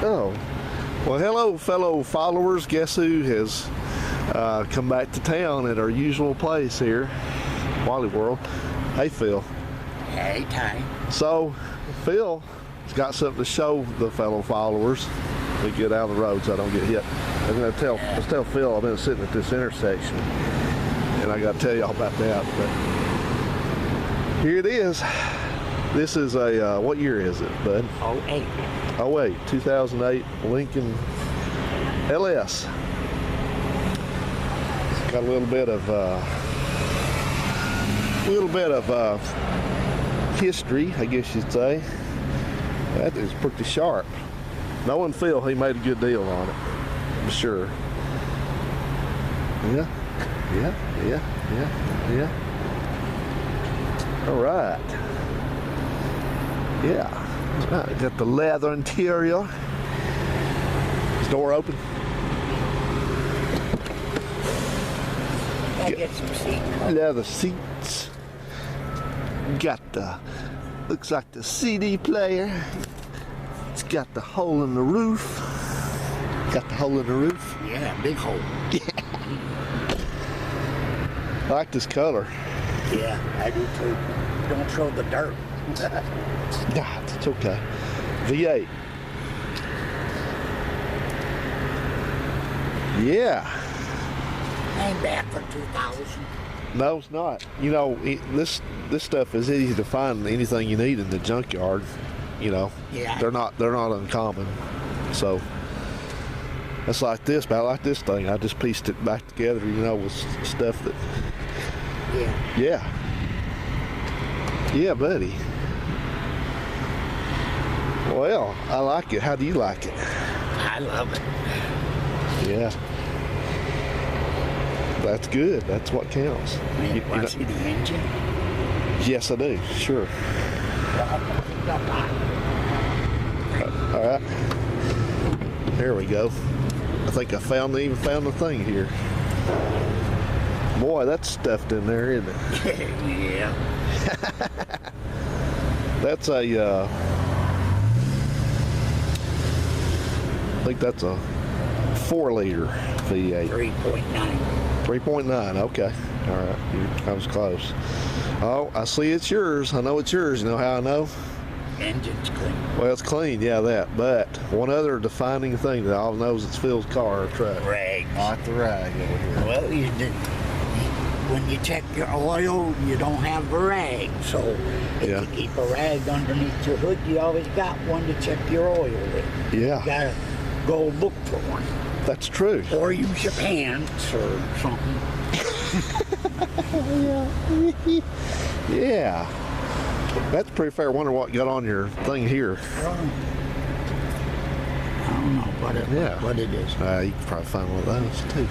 Oh, well, hello, fellow followers. Guess who has come back to town at our usual place here, Wally World. Hey, Phil. Hey, Ty. So, Phil has got something to show the fellow followers. We get out of the road so I don't get hit. I'm gonna let's tell Phil I've been sitting at this intersection, and I got to tell y'all about that. But here it is. This is a what year is it, bud? 08. 08, 2008 Lincoln LS. It's got a little bit of history, I guess you'd say. That is pretty sharp. Knowing Phil, he made a good deal on it, I'm sure. Yeah. All right. Yeah. Right. Got the leather interior. Is the door open? I get some seats. Leather seats. Got the, looks like the CD player. It's got the hole in the roof. Got the hole in the roof. Yeah, big hole. I like this color. Yeah, I do too. Don't show the dirt. Nah, it's okay. V8. Yeah. Ain't bad for 2000. No, it's not. You know, this stuff is easy to find anything you need in the junkyard. You know, yeah. They're not uncommon. So it's like this, but I like this thing. I just pieced it back together, you know, with stuff that. Yeah. Yeah, buddy. Well, I like it. How do you like it? I love it. Yeah. That's good. That's what counts. Man, you want to see the engine? Yes, I do. Sure. All right. There we go. I think I even found the thing here. Boy, that's stuffed in there, isn't it? Yeah. That's a, I think that's a 4-liter V8. 3.9. 3.9, okay. All right, I was close. Oh, I see it's yours. I know it's yours. You know how I know? Engine's clean. Well, it's clean, yeah, that. But one other defining thing that all knows it's Phil's car or truck. Rags. I like the rag over here. Well, when you check your oil, you don't have a rag. So if you keep a rag underneath your hood, you always got one to check your oil with. Yeah. You gotta go look for one. That's true. Or use your pants or something. Yeah. That's pretty fair. I wonder what got on your thing here. I don't know what it is. You can probably find one of those too.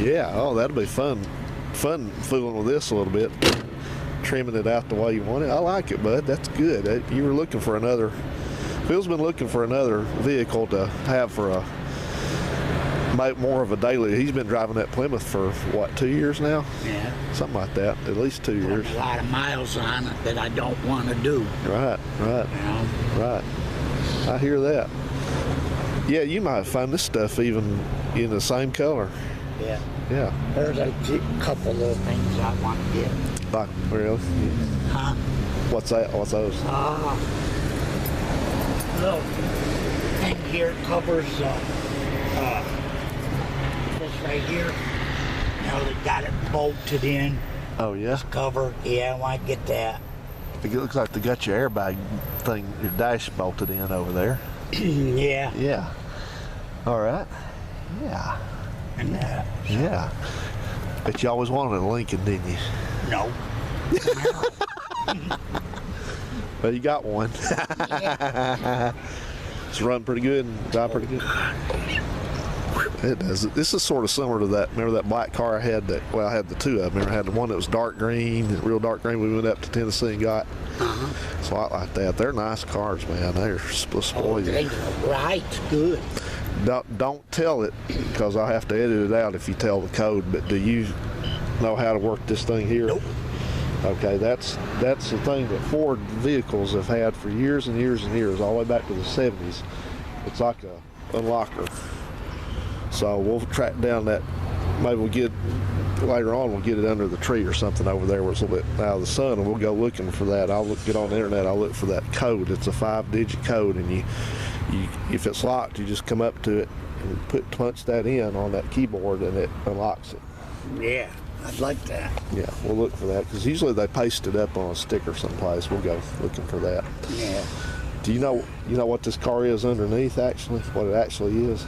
Yeah. Oh, that'll be fun. Fun fooling with this a little bit. Trimming it out the way you want it. I like it, bud. That's good. You were looking for another. Phil's been looking for another vehicle to have for a more of a daily. He's been driving that Plymouth for what, 2 years now? Yeah. Something like that. At least 2 years. A lot of miles on it that I don't want to do. Right. You know? Right. I hear that. Yeah, you might find this stuff even in the same color. Yeah. Yeah. There's a couple of things I want to get. Like, really? Huh? What's that? What's those? Look, thing here covers this right here. You know, they got it bolted in. Oh, yeah? Cover. Yeah, I want to get that. It looks like they got your airbag thing, your dash bolted in over there. Yeah. Yeah. All right. Yeah. And that. Yeah. But you always wanted a Lincoln, didn't you? No. Well, you got one. Yeah. It's run pretty good and drive pretty good. It does. This is sort of similar to that. Remember that black car I had? I had the two of them. Remember I had the one that was dark green, real dark green. We went up to Tennessee and got. It's a lot like that. They're nice cars, man. They're spoiled. They right, good. Don't tell it, because I'll have to edit it out if you tell the code. But do you know how to work this thing here? Nope. Okay, that's the thing that Ford vehicles have had for years and years and years, all the way back to the 70s. It's like a unlocker. So we'll track down that. Maybe we'll get later on. We'll get it under the tree or something over there where it's a little bit out of the sun, and we'll go looking for that. Get on the internet. I'll look for that code. It's a 5-digit code, and you if it's locked, you just come up to it and punch that in on that keyboard, and it unlocks it. Yeah, I'd like that. Yeah, we'll look for that because usually they paste it up on a sticker someplace. We'll go looking for that. Yeah. Do you know what this car is underneath? Actually, what it actually is?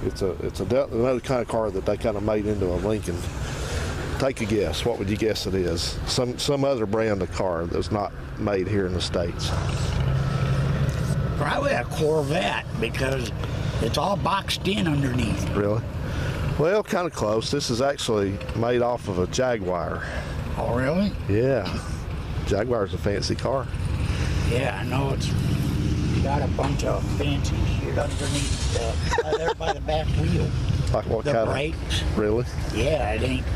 It's another kind of car that they kind of made into a Lincoln. Take a guess. What would you guess it is? Some other brand of car that's not made here in the States. Probably a Corvette because it's all boxed in underneath. Really? Well, kind of close. This is actually made off of a Jaguar. Oh, really? Yeah. Jaguar's a fancy car. Yeah, I know it's got a bunch of fancy shit underneath there by the back wheel. Like what The kind brakes. of? Really? Yeah, it ain't.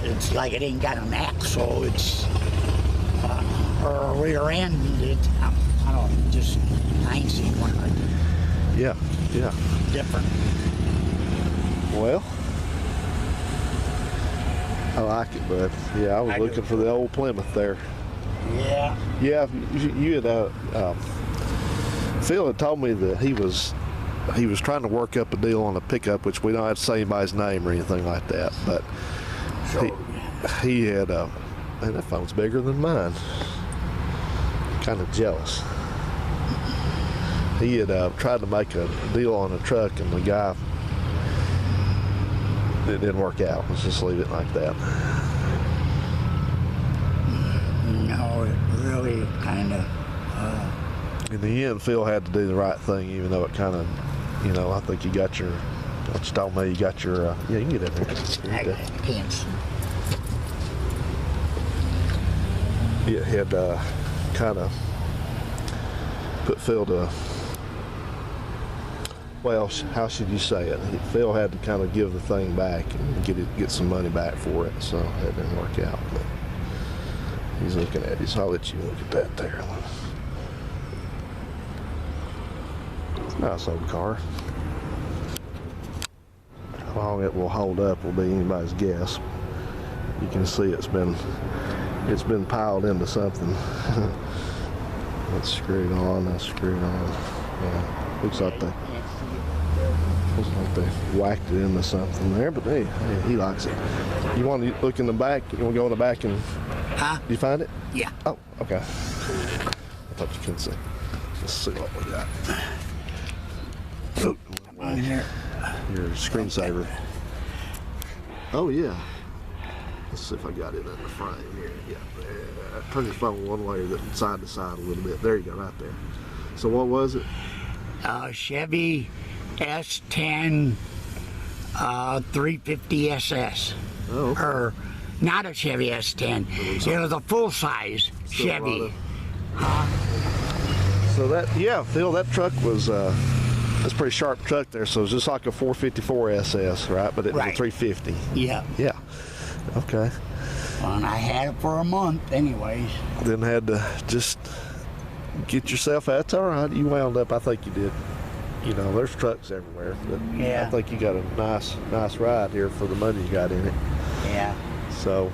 It's like it ain't got an axle. It's or a rear end. I don't know, just I ain't seen one like that. Yeah. Yeah. Different. Well, I like it, bud. Yeah, I was looking for the old Plymouth there. Yeah. Yeah, you had Phil had told me that he was trying to work up a deal on a pickup, which we don't have to say anybody's name or anything like that, but he had man, that phone's bigger than mine. Kind of jealous. He had tried to make a deal on a truck, and the guy, it didn't work out. Let's just leave it like that. No, it really kind of. In the end, Phil had to do the right thing, even though it kind of, I think you got your, what you told me, you got your, yeah, you can get in there. I can't see. It had kind of put Phil to, well, how should you say it? Phil had to kind of give the thing back and get some money back for it, so that didn't work out. But he's looking at it, so I'll let you look at that there. Nice old car. How long it will hold up will be anybody's guess. You can see it's been piled into something. That's screwed on. That's screwed on. Yeah, looks like they whacked it into something there. But hey, he likes it. You want to look in the back? You want to go in the back and? Huh? You find it? Yeah. Oh, okay. I thought you couldn't see. Let's see what we got. Oh, On here. your screensaver. Oh yeah. Let's see if I got it in the frame here. Yeah. Turn your phone one way or side to side a little bit. There you go, right there. So what was it? Chevy S10 350 SS. Oh, okay. Or not a Chevy S10. It was a full size Chevy. So that, yeah, Phil, that truck was that's a pretty sharp truck there. So it was just like a 454 SS, right? But it was a 350. Yeah. Yeah. Okay. Well, and I had it for a month, anyways. Then had to just get yourself out. That's all right. You wound up. I think you did. There's trucks everywhere. But Yeah. I think you got a nice ride here for the money you got in it. Yeah. So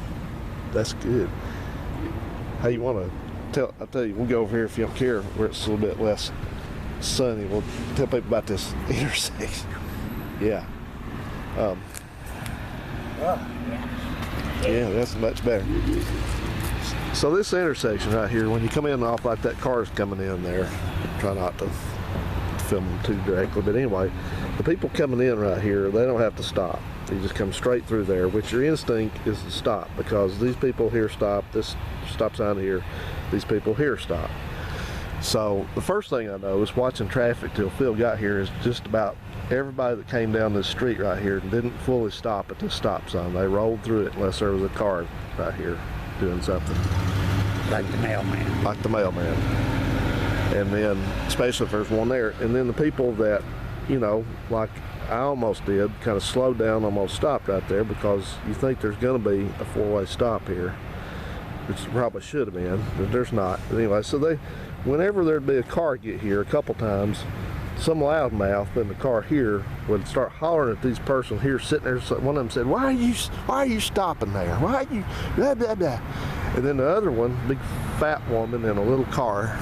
that's good. Hey, you want to tell? I'll tell you. We'll go over here if you don't care, where it's a little bit less sunny. We'll tell people about this intersection. Yeah. Yeah, that's much better. So this intersection right here, when you come in off like that car's coming in there, try not to film them too directly, but anyway, the people coming in right here, they don't have to stop. They just come straight through there, which your instinct is to stop because these people here stop, this stop sign here, these people here stop. So the first thing I noticed watching traffic till Phil got here is just about everybody that came down this street right here didn't fully stop at this stop sign. They rolled through it unless there was a car right here doing something. Like the mailman. Like the mailman. And then, especially if there's one there. And then the people that, like I almost did, kind of slowed down, almost stopped right there because you think there's going to be a four-way stop here, which probably should have been, but there's not. But anyway, so they whenever there'd be a car get here a couple times, some loudmouth in the car here would start hollering at these person here sitting there. So one of them said, why are you stopping there? Why are you blah, blah, blah. And then the other one, big fat woman in a little car,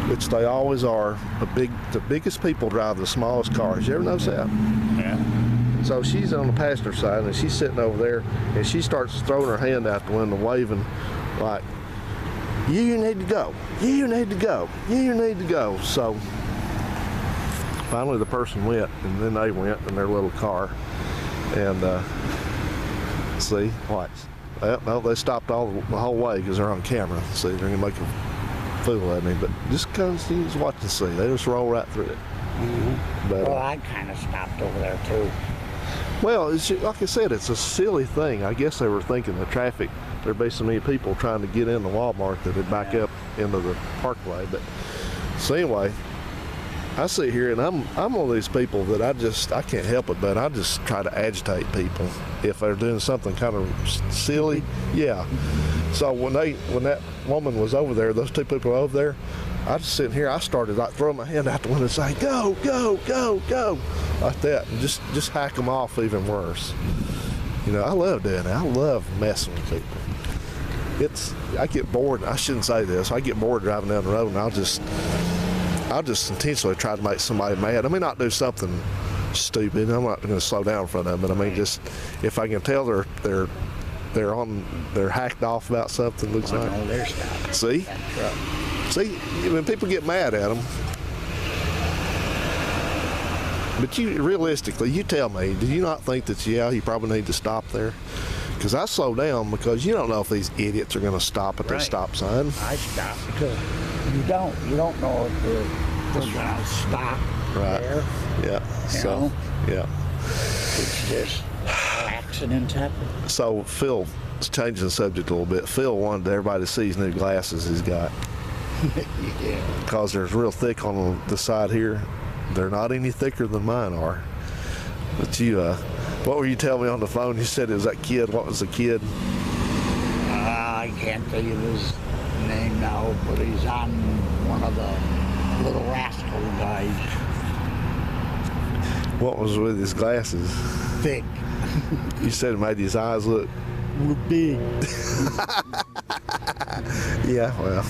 which they always are, the biggest people drive the smallest cars. You ever notice that? Yeah. So she's on the passenger side and she's sitting over there and she starts throwing her hand out the window waving like, you need to go, you need to go, you need to go. So finally the person went, and then they went in their little car, and see, watch. Well, no, they stopped the whole way because they're on camera. See, they're gonna make a fool of me, but just because you just watch and see, they just roll right through it. Mm-hmm. But, well, I kind of stopped over there too. well, it's, like I said, it's a silly thing. I guess they were thinking the traffic, there'd be so many people trying to get into Walmart that it'd back up into the parkway. But so anyway, I sit here and I'm one of these people that I can't help it, but I just try to agitate people if they're doing something kind of silly. Yeah. So when that woman was over there, those two people over there, I just sitting here, I started like throwing my hand out the window and saying, go, go, go, go, like that, and just hack them off even worse. You know, I love doing that. I love messing with people. I get bored. I shouldn't say this. I get bored driving down the road, and I'll just intentionally try to make somebody mad. I may not do something stupid. I'm not going to slow down in front of them, but I mean, just if I can tell they're hacked off about something, looks like. No, they're stopped. See? See, when people get mad at them, but realistically, you tell me, do you not think that, you probably need to stop there? Because I slow down because you don't know if these idiots are going to stop at the stop sign. I stop because you don't know if they're going to stop there. Yeah. You So, know? yeah. It's just accidents happen. So Phil, changing the subject a little bit, Phil wanted everybody to see his new glasses he's got. Yeah. Because they're real thick on the side here. They're not any thicker than mine are. But what were you telling me on the phone? You said it was that kid. What was the kid? I can't tell you his name now, but he's on one of the Little Rascal guys. What was with his glasses? Thick. You said it made his eyes look Big. Yeah, well.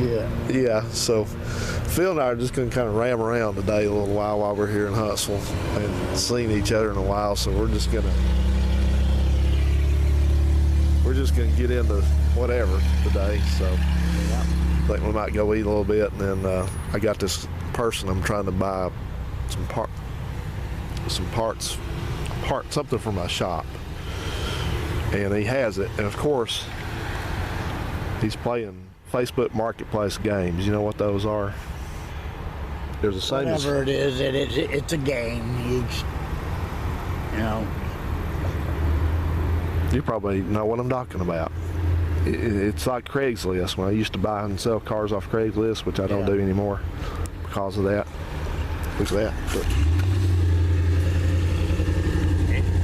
Yeah. Yeah, so Phil and I are just going to kind of ram around today a little while we're here in Huntsville and seen each other in a while, so we're just going to get into whatever today. So I think we might go eat a little bit, and then I got this person I'm trying to buy some parts, something for my shop, and he has it, and of course he's playing Facebook Marketplace games. You know what those are? There's the same Whatever it is, it's a game. You probably know what I'm talking about. It's like Craigslist. When I used to buy and sell cars off Craigslist, which I don't do anymore because of that. Look at that. Look.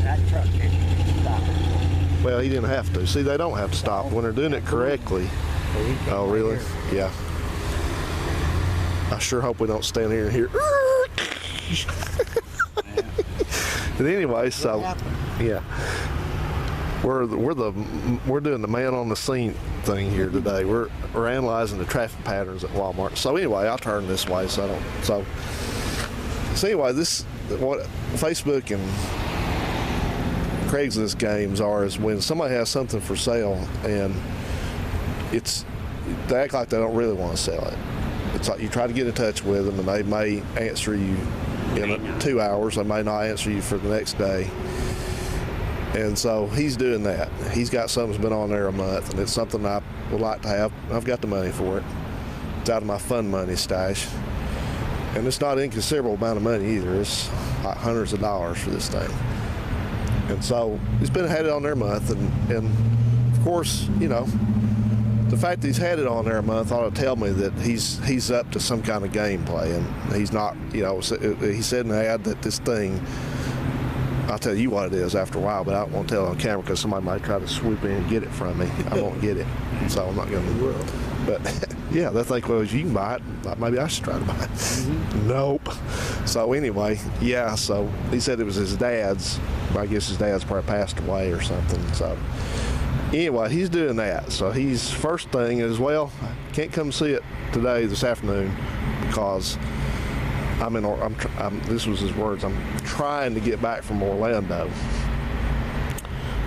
That truck didn't stop. Well, he didn't have to. See, they don't have to stop when they're doing it correctly. Oh, really? Yeah. I sure hope we don't stand here and hear. But anyway, so yeah, we're doing the man on the scene thing here today. We're analyzing the traffic patterns at Walmart. So anyway, I'll turn this way so I don't. So anyway, what Facebook and Craigslist games are is when somebody has something for sale and they act like they don't really want to sell it. It's like you try to get in touch with them and they may answer you in 2 hours. They may not answer you for the next day. And so he's doing that. He's got something that's been on there a month, and it's something I would like to have. I've got the money for it. It's out of my fun money stash. And it's not an inconsiderable amount of money either. It's like hundreds of dollars for this thing. And so he's had it on there a month, and of course, the fact that he's had it on there a month ought to tell me that he's up to some kind of gameplay, and he's not. He said in the ad that this thing, I'll tell you what it is after a while, but I don't want to tell it on camera because somebody might try to swoop in and get it from me. I won't get it, so I'm not going to. But Yeah, they think, well, if you can buy it, maybe I should try to buy it. Nope. So anyway, yeah, so he said it was his dad's. I guess his dad's probably passed away or something. So anyway, he's doing that. So he's, first thing is, well, can't come see it today, this afternoon, because this was his words, I'm trying to get back from Orlando.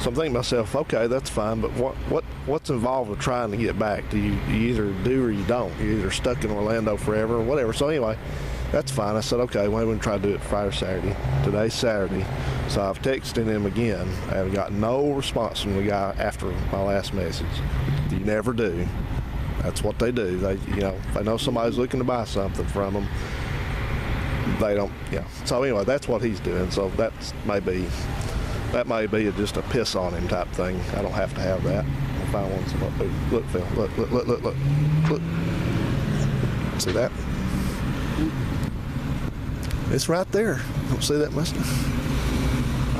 So I'm thinking to myself, okay, that's fine, but what's involved with trying to get back? Do you either do or you don't? You're either stuck in Orlando forever or whatever. So anyway, that's fine. I said, okay, well, we're going to try to do it Friday or Saturday. Today's Saturday. So I've texted him again. I haven't got no response from the guy after my last message. You never do. That's what they do. They, if they know somebody's looking to buy something from them, they don't, So anyway, that's what he's doing. So that may be just a piss on him type thing. I don't have to have that. If I want some, look, Phil, look. See that? It's right there. Don't see that, Mister?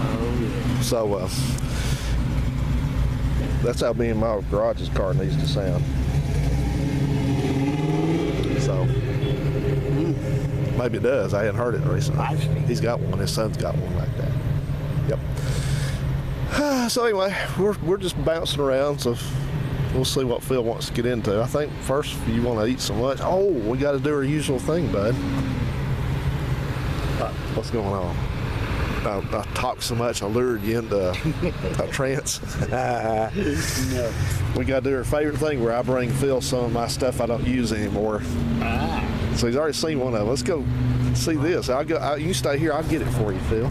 Oh, yeah. So that's how me and my garage's car needs to sound. So maybe it does. I hadn't heard it recently. He's got one. His son's got one like that. Yep. So anyway, we're just bouncing around. So we'll see what Phil wants to get into. I think first you want to eat some lunch. Oh, we got to do our usual thing, bud. What's going on? I talked so much I lured you into a trance. No. We got to do our favorite thing where I bring Phil some of my stuff I don't use anymore. So he's already seen one of them. Let's go see this. You stay here. I'll get it for you, Phil.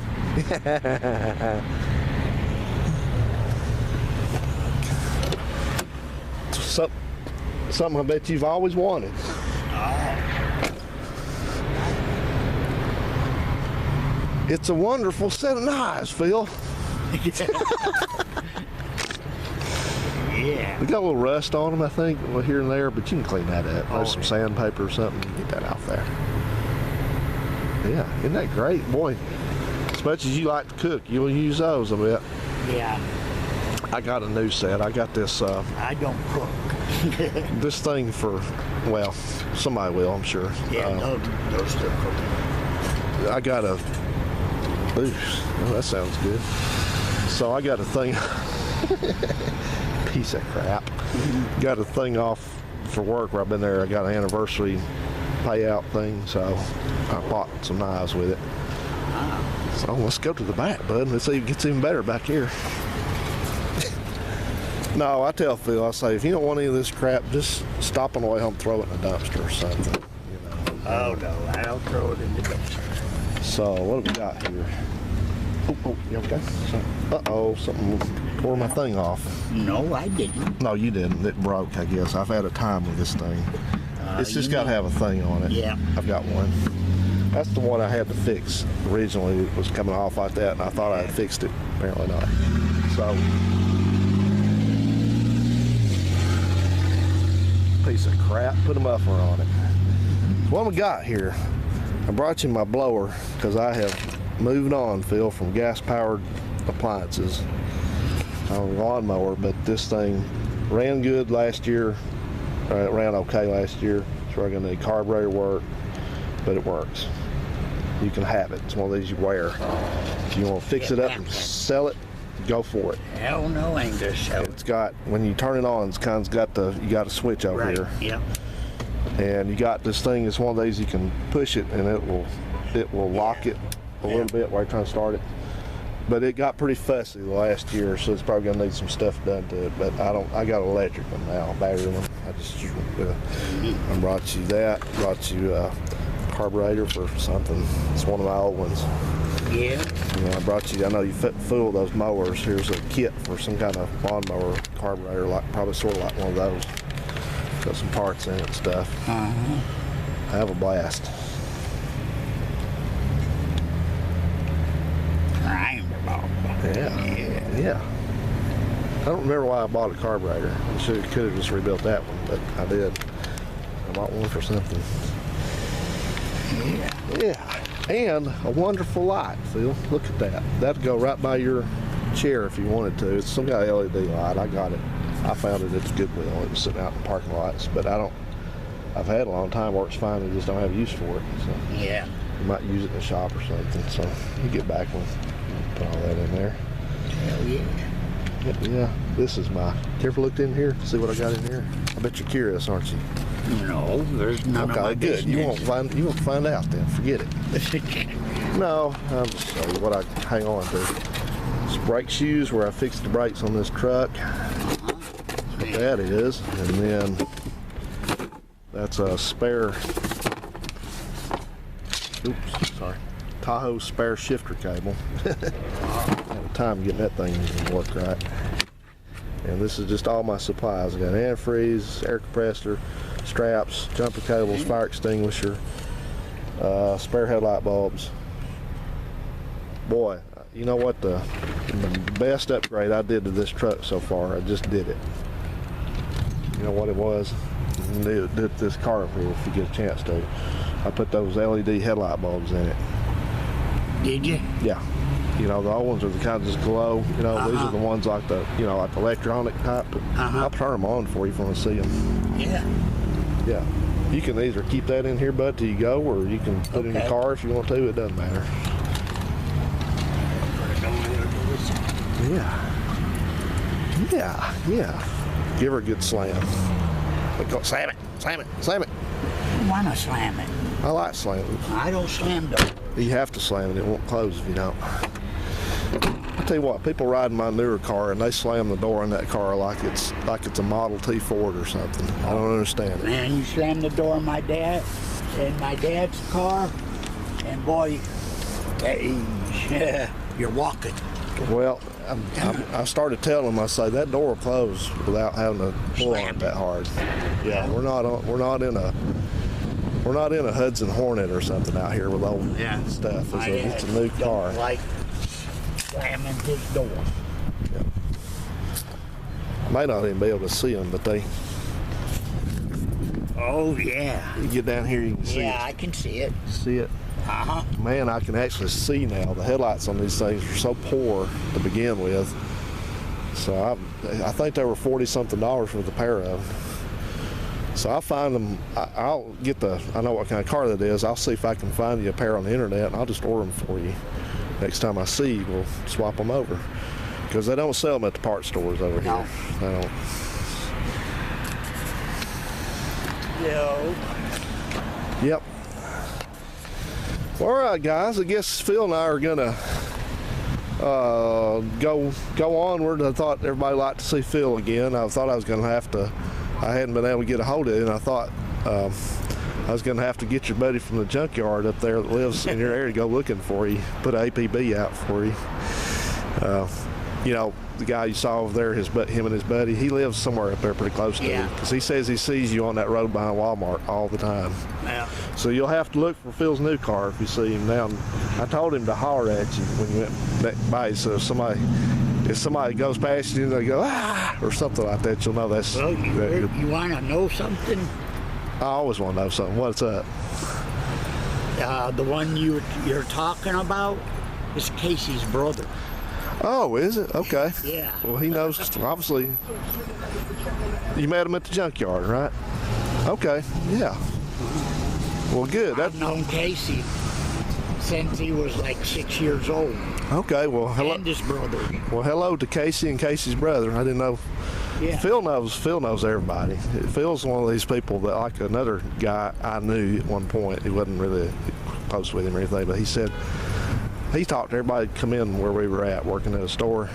Something I bet you've always wanted. It's a wonderful set of knives, Phil. Yeah. We got a little rust on them, I think, here and there, but you can clean that up. There's some sandpaper or something. Get that out there. Yeah, isn't that great? Boy, as much as you like to cook, you'll use those a bit. Yeah. I got a new set. I got this. I don't cook. This thing for, well, somebody will, I'm sure. Yeah, those still cooking. I got a. Ooh, well, that sounds good. So I got a thing. Piece of crap. Got a thing off for work where I've been there. I got an anniversary payout thing, so I bought some knives with it. So let's go to the back, bud. Let's see if it gets even better back here. No, I tell Phil, I say, if you don't want any of this crap, just stop on the way home, throw it in a dumpster or something. Oh no, I'll throw it in the dumpster. So what have we got here? Oh, you okay? Uh-oh, something tore my thing off. No, I didn't. No, you didn't. It broke, I guess. I've had a time with this thing. It's just got to have a thing on it. Yeah. I've got one. That's the one I had to fix. Originally, it was coming off like that, and I thought I had fixed it. Apparently not. So, piece of crap. Put a muffler on it. What we got here? I brought you my blower because I have moved on, Phil, from gas-powered appliances. I'm a lawnmower, but this thing ran good last year. It ran okay last year. It's probably going to need carburetor work, but it works. You can have it. It's one of these you wear. If you want to fix it up and sell it, go for it. Hell no, I ain't gonna sell it. It's got, when you turn it on, it's kind of got you got a switch over Right. here. Yep. And you got this thing, it's one of these you can push it and it will lock it a little bit while you're trying to start it. But it got pretty fussy the last year, so it's probably gonna need some stuff done to it. But I got an electric one now, battery one. I just I brought you that, brought you a carburetor for something. It's one of my old ones. Yeah. I brought you, I know you fool those mowers. Here's a kit for some kind of lawnmower carburetor, probably sort of like one of those. Got some parts in it and stuff. I have a blast. Yeah. I don't remember why I bought a carburetor. I could have just rebuilt that one, but I did. I bought one for something. Yeah. And a wonderful light, Phil. Look at that. That'd go right by your chair if you wanted to. It's some kind of LED light. I got it. I found it at the Goodwill. It was sitting out in the parking lots, but I I've had a long time. Works fine. I just don't have use for it. So Yeah. you might use it in the shop or something. So you get back when put all that in there. Hell yeah. Yeah, this is my. You ever looked in here? See what I got in here? I bet you're curious, aren't you? No, there's none of my Okay, good. You business. won't find out then. Forget it. No, I'll just show you what I hang on to. It's brake shoes where I fixed the brakes on this truck. What that is, and then that's a spare. Oops, sorry. Tahoe spare shifter cable. Had time getting that thing to work right. And this is just all my supplies. I got antifreeze, air compressor, straps, jumper cables, fire extinguisher, spare headlight bulbs. Boy, you know what? The best upgrade I did to this truck so far, I just did it. You know what it was? Did this car up here if you get a chance to. I put those LED headlight bulbs in it. Did you? Yeah. You know, the old ones are the kind that just glow. You know, these are the ones like the, you know, like the electronic type. I'll turn them on for you if you want to see them. Yeah. Yeah. You can either keep that in here, bud, till you go, or you can put it in your car if you want to. It doesn't matter. Yeah. Yeah. Yeah. Give her a good slam. Go, slam it. Slam it. Slam it. I want to slam it. I like slamming. I don't slam doors. You have to slam it. It won't close if you don't. I tell you what, people ride in my newer car and they slam the door in that car like it's a Model T Ford or something. I don't understand it. Man, you slam the door in my dad's car, and boy, hey, you're walking. Well, I started telling them, I say that door will close without having to pull on it that hard. Yeah, we're not in a Hudson Hornet or something out here with old stuff. It's a new car. Like slamming his door. Yeah. I may not even be able to see them, but they. Oh yeah. You get down here, you can see it. Yeah, I can see it. See it? Man, I can actually see now. The headlights on these things are so poor to begin with. So I think they were $40-something for the pair of them. So I'll find them. I'll get I know what kind of car that is. I'll see if I can find you a pair on the internet, and I'll just order them for you. Next time I see you, we'll swap them over. Because they don't sell them at the parts stores over here. They don't. No. Yep. All right, guys. I guess Phil and I are gonna go onward. I thought everybody liked to see Phil again. I thought I was gonna have to. I hadn't been able to get a hold of it, and I thought I was gonna have to get your buddy from the junkyard up there that lives in your area to go looking for you, put an APB out for you. You know, the guy you saw over there, him and his buddy, he lives somewhere up there pretty close to you, because he says he sees you on that road behind Walmart all the time. Yeah. So you'll have to look for Phil's new car if you see him now. I told him to holler at you when you went back by, so if somebody goes past you and they go, or something like that, you'll know that's... Well, you want to know something? I always want to know something. What's up? The one you're talking about is Casey's brother. Oh, is it? Okay. Yeah. Well, he knows, obviously. You met him at the junkyard, right? Okay, yeah. Well, good. I've known Casey since he was like 6 years old. Okay, well, hello. And his brother. Well, hello to Casey and Casey's brother. I didn't know. Yeah. Phil knows everybody. Phil's one of these people that, like another guy I knew at one point, he wasn't really close with him or anything, but he said, he talked to everybody that come in where we were at, working at a store.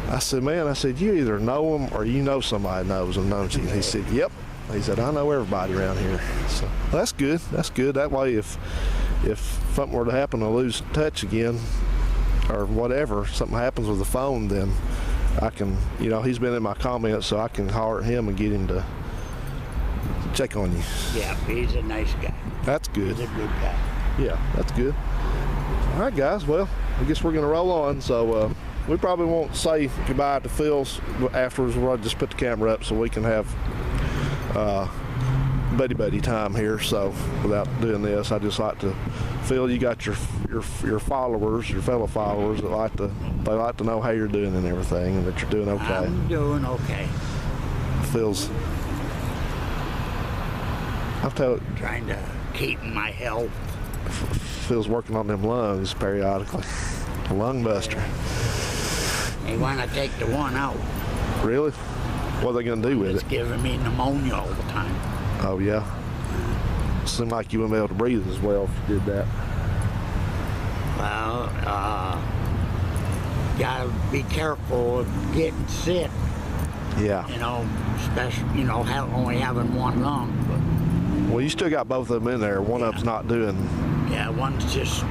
I said, man, you either know them or you know somebody knows them, don't you? And he said, yep. He said, I know everybody around here. So well, that's good. That's good. That way, if something were to happen to lose touch again or whatever, something happens with the phone, then I can, he's been in my comments, so I can holler at him and get him to check on you. Yeah, he's a nice guy. That's good. He's a good guy. Yeah, that's good. All right, guys. Well, I guess we're going to roll on. So we probably won't say goodbye to Phil's afterwards. We'll just put the camera up so we can have buddy time here. So without doing this, I just like to, Phil, you got your followers, your fellow followers that like to know how you're doing and everything, and that you're doing okay. I'm doing okay. Phil's I'll tell trying to keep my health. Phil's working on them lungs periodically. A lung buster. They want to take the one out. Really? What are they gonna do with It's it? giving me pneumonia all the time. Oh yeah. Seemed like you wouldn't be able to breathe as well if you did that. Well, gotta be careful of getting sick. Yeah. You know, especially only having one lung. But Well, you still got both of them in there. One of them's not doing. yeah, one's just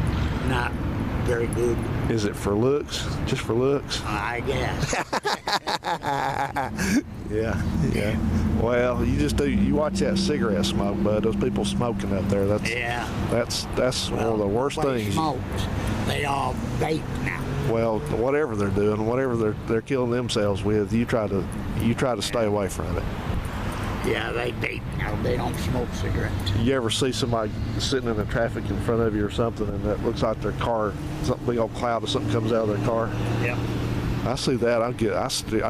not very good, Is it for looks? Just for looks? I guess. Yeah. Yeah. Well, you just do. You watch that cigarette smoke, bud. Those people smoking up there. Yeah. That's one of the worst Nobody things. smokes. They all vape now. Well, whatever they're doing, whatever they're killing themselves with, you try to stay away from it. Yeah, they vape now. They don't smoke cigarettes. You ever see somebody sitting in the traffic in front of you or something, and that looks like their car, some big old cloud of something comes out of their car? Yep. I see that. I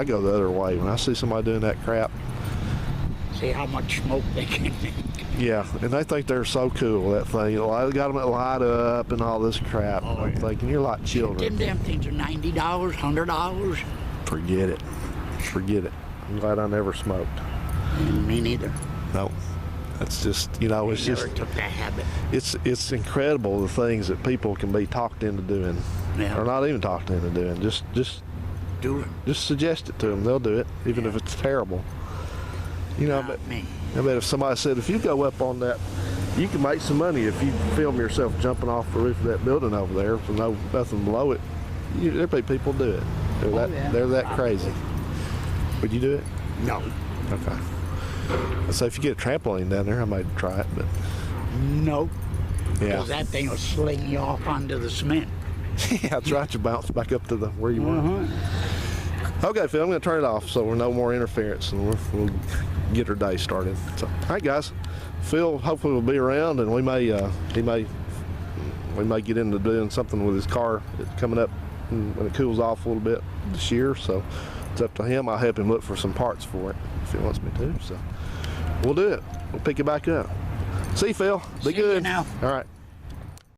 go the other way when I see somebody doing that crap. See how much smoke they can make. Yeah, and they think they're so cool. That thing, they got them that light up and all this crap. Oh, I'm yeah. thinking you're like Them children. damn things are $90, $100. Forget it. Forget it. I'm glad I never smoked. Me neither. No, that's just it's Never just took that habit. it's incredible the things that people can be talked into doing, Yeah. or not even talked into doing. Just Do it. suggest it to them, they'll do it, even if it's terrible. You know, Not me. I bet if somebody said, if you go up on that, you can make some money if you film yourself jumping off the roof of that building over there with nothing below it. There'd be people do it. They're that crazy. Would you do it? No. Okay. So if you get a trampoline down there, I might try it, but No. yeah. Because that thing will sling you off onto the cement. Yeah, that's right. You bounce back up to where you were. Okay, Phil, I'm going to turn it off so we're no more interference, and we'll get our day started. So, all right, guys. Phil hopefully will be around, and we may get into doing something with his car coming up when it cools off a little bit this year. So it's up to him. I'll help him look for some parts for it if he wants me to. So we'll do it. We'll pick it back up. See you, Phil. Be See you good. now. All right.